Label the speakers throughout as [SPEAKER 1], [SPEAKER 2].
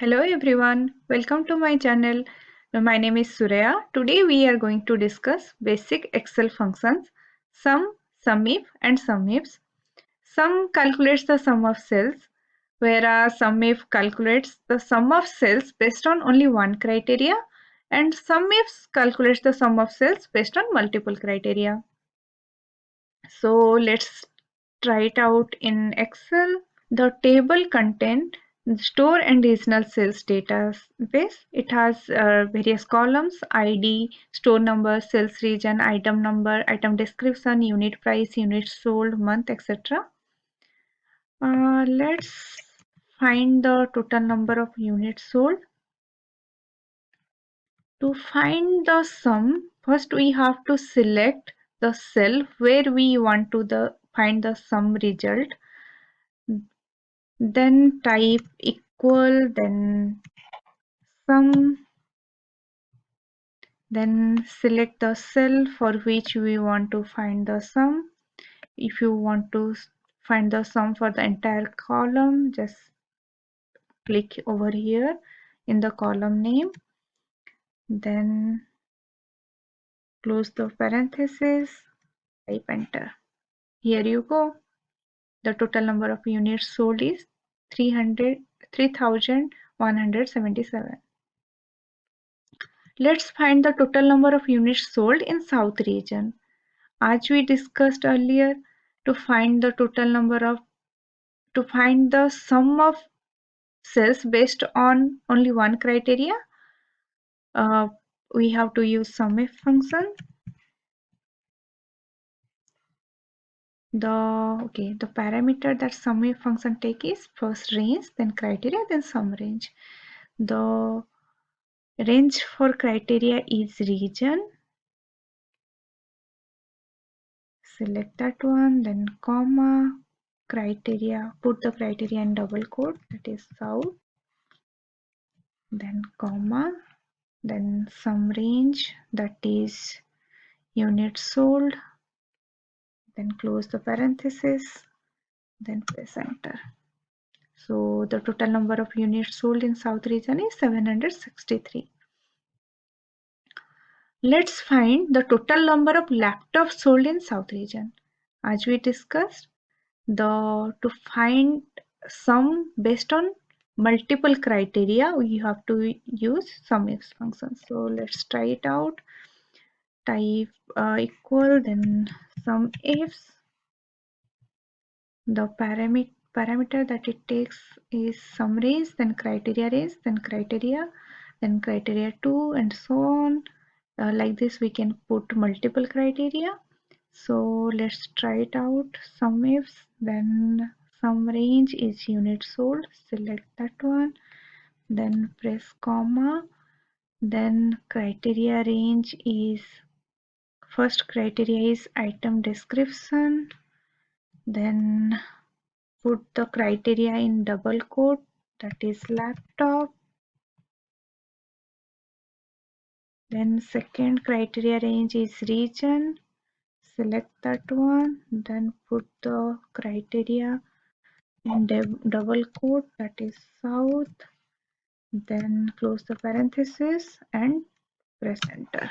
[SPEAKER 1] Hello everyone, welcome to my channel. My name is Surya. Today we are going to discuss basic Excel functions, sum, SUMIF and SUMIFS. Sum calculates the sum of cells, whereas SUMIF calculates the sum of cells based on only one criteria, and SUMIFS calculates the sum of cells based on multiple criteria. So let's try it out in Excel. The table contains store and regional sales database. It has various columns: ID, store number, sales region, item number, item description, unit price, units sold, month, etc. Let's find the total number of units sold. To find the sum, first we have to select the cell where we want to find the sum result. Then type equal, then sum, then select the cell for which we want to find the sum. If you want to find the sum for the entire column, just click over here in the column name, then close the parenthesis, type enter. Here you go. The total number of units sold is 3,177. Let's find the total number of units sold in South region. As we discussed earlier, to find the sum of cells based on only one criteria, we have to use SUMIF function. The parameter that SUMIF function take is first range, then criteria, then sum range. The range for criteria is region. Select that one, then comma, criteria, put the criteria in double quote, that is South, then comma, then sum range, that is units sold, then close the parenthesis, then press enter. So the total number of units sold in South region is 763. Let's find the total number of laptops sold in South region. As we discussed, to find sum based on multiple criteria, we have to use SUMIFS function. So let's try it out. Type equal, then SUMIFS. The parameter that it takes is sum range, then criteria, then criteria 2, and so on. Like this we can put multiple criteria. So let's try it out. SUMIFS, then sum range is units sold, select that one, then press comma, then criteria range is, first criteria is item description, then put the criteria in double quote, that is laptop, then second criteria range is region, select that one, then put the criteria in double quote, that is South, then close the parenthesis and press enter.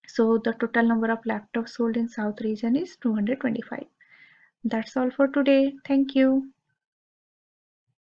[SPEAKER 1] So the total number of laptops sold in South region is 225. That's all for today. Thank you.